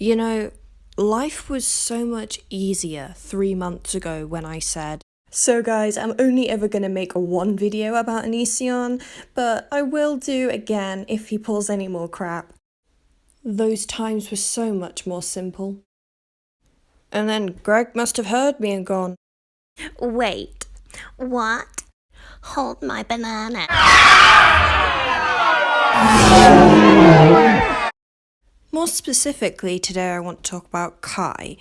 You know, life was so much easier 3 months ago when I said, so guys, I'm only ever going to make one video about Onision, but I will do again if he pulls any more crap. Those times were so much more simple. And then Greg must have heard me and gone, Wait, what? Hold my banana. More specifically, today I want to talk about Kai,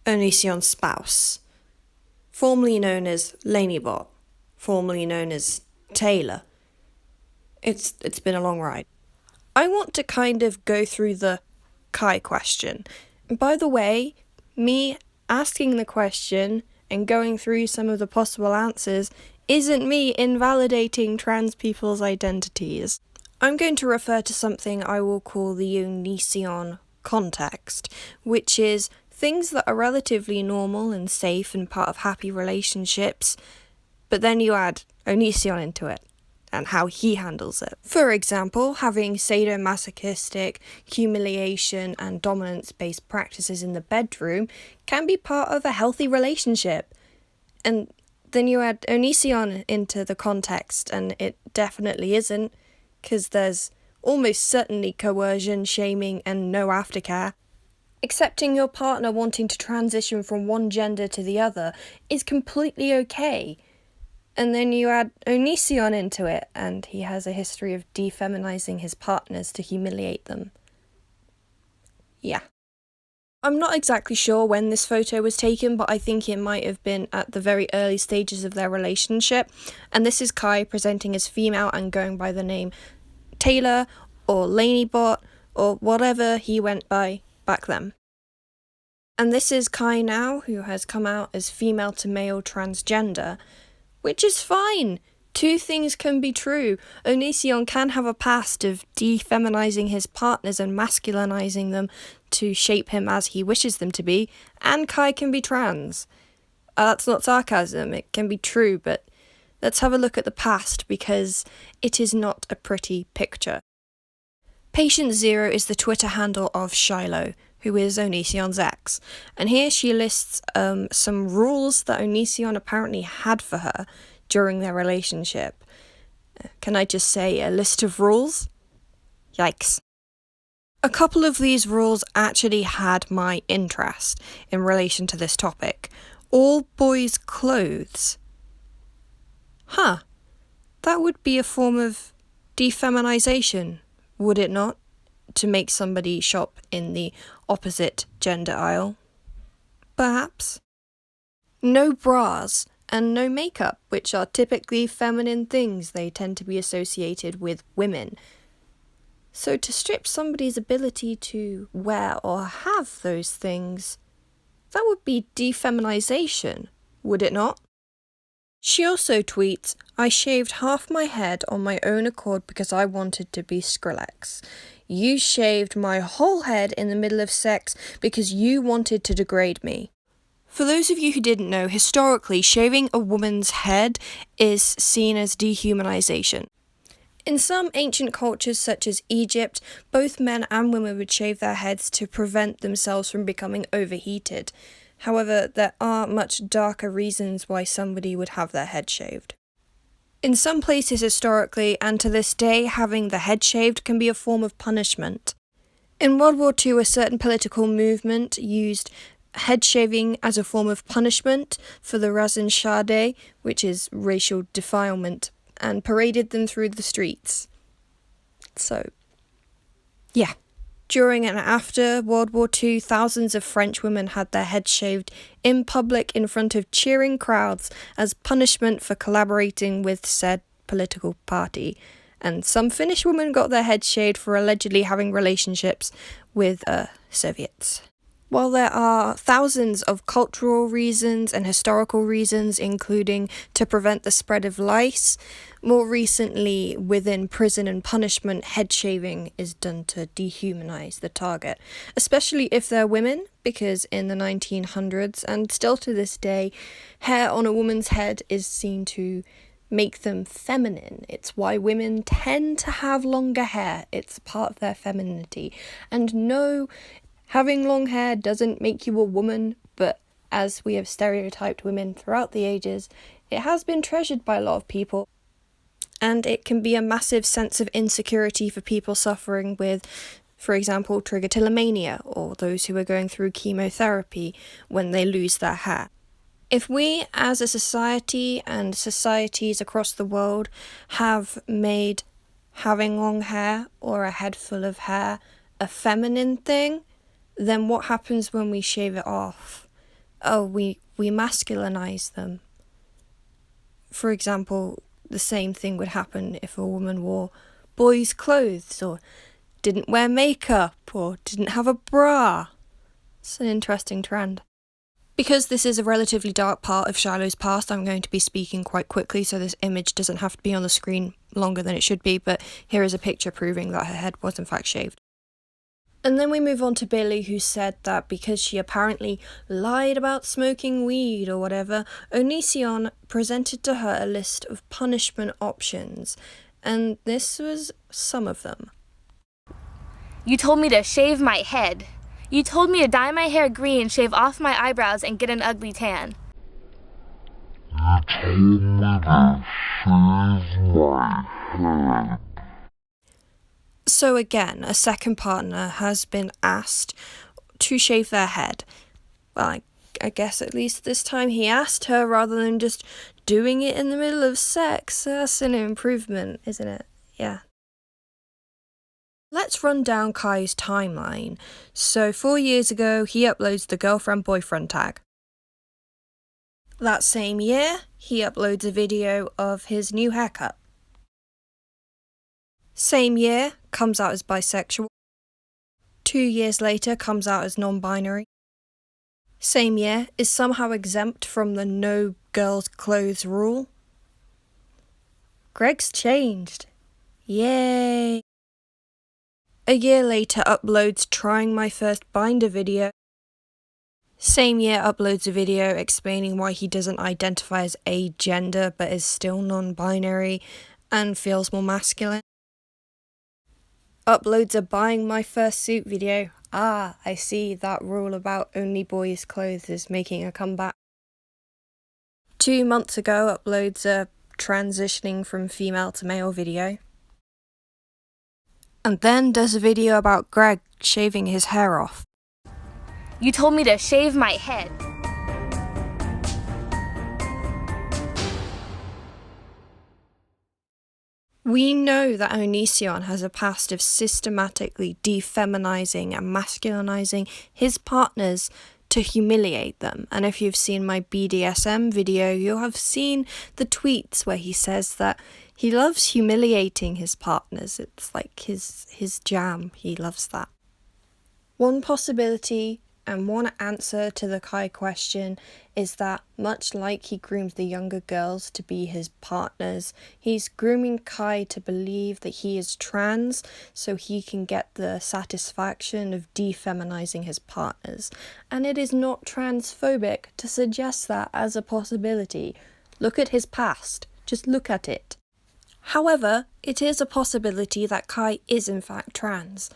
Onision's spouse, formerly known as Lanybot, formerly known as Taylor. It's been a long ride. I want to kind of go through the Kai question. By the way, me asking the question and going through some of the possible answers isn't me invalidating trans people's identities. I'm going to refer to something I will call the Onision context, which is things that are relatively normal and safe and part of happy relationships, but then you add Onision into it and how he handles it. For example, having sadomasochistic, humiliation and dominance-based practices in the bedroom can be part of a healthy relationship. And then you add Onision into the context and it definitely isn't, because there's almost certainly coercion, shaming and no aftercare. Accepting your partner wanting to transition from one gender to the other is completely okay. And then you add Onision into it, and he has a history of de-feminizing his partners to humiliate them. Yeah. I'm not exactly sure when this photo was taken, but I think it might have been at the very early stages of their relationship. And this is Kai presenting as female and going by the name Taylor or Lanybot or whatever he went by back then. And this is Kai now, who has come out as female to male transgender, which is fine. Two things can be true. Onision can have a past of de-feminizing his partners and masculinizing them to shape him as he wishes them to be, and Kai can be trans. That's not sarcasm, it can be true, but let's have a look at the past because it is not a pretty picture. Patient Zero is the Twitter handle of Shiloh, who is Onision's ex, and here she lists some rules that Onision apparently had for her during their relationship. Can I just say a list of rules? Yikes. A couple of these rules actually had my interest in relation to this topic. All boys' clothes. That would be a form of de-feminization, would it not? To make somebody shop in the opposite gender aisle. Perhaps. No bras and no makeup, which are typically feminine things. They tend to be associated with women. So to strip somebody's ability to wear or have those things, that would be de-feminization, would it not? She also tweets, I shaved half my head on my own accord because I wanted to be Skrillex. You shaved my whole head in the middle of sex because you wanted to degrade me. For those of you who didn't know, historically, shaving a woman's head is seen as dehumanization. In some ancient cultures, such as Egypt, both men and women would shave their heads to prevent themselves from becoming overheated. However, there are much darker reasons why somebody would have their head shaved. In some places historically, and to this day, having the head shaved can be a form of punishment. In World War II, a certain political movement used head shaving as a form of punishment for the Razan Shade, which is racial defilement, and paraded them through the streets. So, yeah. During and after World War II, thousands of French women had their heads shaved in public in front of cheering crowds as punishment for collaborating with said political party. And some Finnish women got their heads shaved for allegedly having relationships with Soviets. While there are thousands of cultural reasons and historical reasons, including to prevent the spread of lice, more recently within prison and punishment, head shaving is done to dehumanize the target, especially if they're women, because in the 1900s, and still to this day, hair on a woman's head is seen to make them feminine. It's why women tend to have longer hair. It's part of their femininity. And no, Having long hair doesn't make you a woman, but as we have stereotyped women throughout the ages, it has been treasured by a lot of people. And it can be a massive sense of insecurity for people suffering with, for example, trichotillomania, or those who are going through chemotherapy when they lose their hair. If we as a society and societies across the world have made having long hair or a head full of hair a feminine thing, then what happens when we shave it off? Oh, we masculinize them. For example, the same thing would happen if a woman wore boys' clothes or didn't wear makeup or didn't have a bra. It's an interesting trend. Because this is a relatively dark part of Shiloh's past, I'm going to be speaking quite quickly so this image doesn't have to be on the screen longer than it should be, but here is a picture proving that her head was in fact shaved. And then we move on to Billy, who said that because she apparently lied about smoking weed or whatever, Onision presented to her a list of punishment options, and this was some of them. You told me to shave my head. You told me to dye my hair green, shave off my eyebrows, and get an ugly tan. You told me to shave my head. So again, a second partner has been asked to shave their head. Well, I guess at least this time he asked her rather than just doing it in the middle of sex. That's an improvement, isn't it? Yeah. Let's run down Kai's timeline. So 4 years ago, he uploads the girlfriend-boyfriend tag. That same year, he uploads a video of his new haircut. Same year, comes out as bisexual. 2 years later, comes out as non-binary. Same year, is somehow exempt from the no girls' clothes rule. Greg's changed. Yay! A year later, uploads trying my first binder video. Same year, uploads a video explaining why he doesn't identify as a gender but is still non-binary and feels more masculine. Uploads a buying my first suit video. Ah, I see that rule about only boys' clothes is making a comeback. 2 months ago, uploads a transitioning from female to male video. And then does a video about Greg shaving his hair off. You told me to shave my head. We know that Onision has a past of systematically de-feminizing and masculinizing his partners to humiliate them. And if you've seen my BDSM video, you'll have seen the tweets where he says that he loves humiliating his partners. It's like his jam. He loves that. One possibility and one answer to the Kai question is that, much like he grooms the younger girls to be his partners, he's grooming Kai to believe that he is trans so he can get the satisfaction of de-feminizing his partners. And it is not transphobic to suggest that as a possibility. Look at his past. Just look at it. However, it is a possibility that Kai is in fact trans.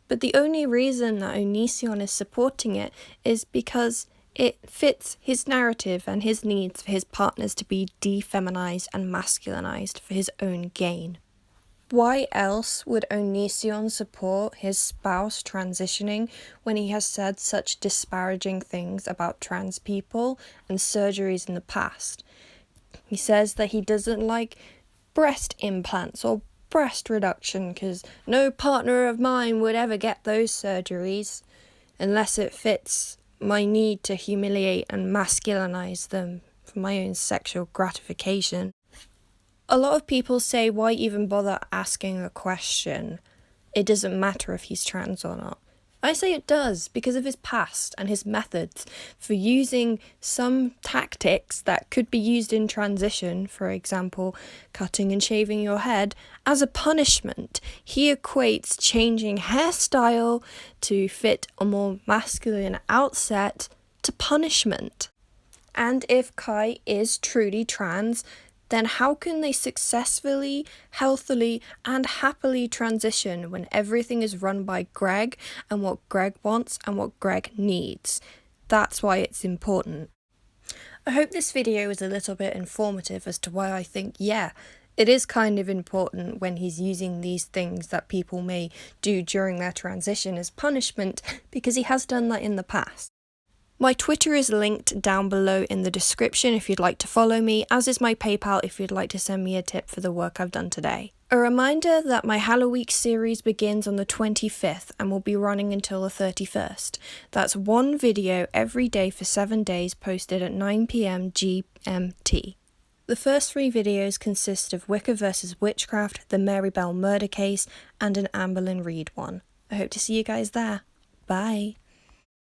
But the only reason that Onision is supporting it is because it fits his narrative and his needs for his partners to be de-feminized and masculinized for his own gain. Why else would Onision support his spouse transitioning when he has said such disparaging things about trans people and surgeries in the past? He says that he doesn't like breast implants or breast reduction because no partner of mine would ever get those surgeries unless it fits my need to humiliate and masculinize them for my own sexual gratification. A lot of people say, why even bother asking a question? It doesn't matter if he's trans or not. I say it does because of his past and his methods for using some tactics that could be used in transition, for example, cutting and shaving your head, as a punishment. He equates changing hairstyle to fit a more masculine outset to punishment. And if Kai is truly trans, then how can they successfully, healthily, and happily transition when everything is run by Greg and what Greg wants and what Greg needs? That's why it's important. I hope this video was a little bit informative as to why I think, yeah, it is kind of important when he's using these things that people may do during their transition as punishment, because he has done that in the past. My Twitter is linked down below in the description if you'd like to follow me, as is my PayPal if you'd like to send me a tip for the work I've done today. A reminder that my Halloween series begins on the 25th and will be running until the 31st. That's one video every day for 7 days, posted at 9 PM GMT. The first 3 videos consist of Wicca vs. Witchcraft, the Mary Bell murder case, and an Amberlynn Reid one. I hope to see you guys there. Bye.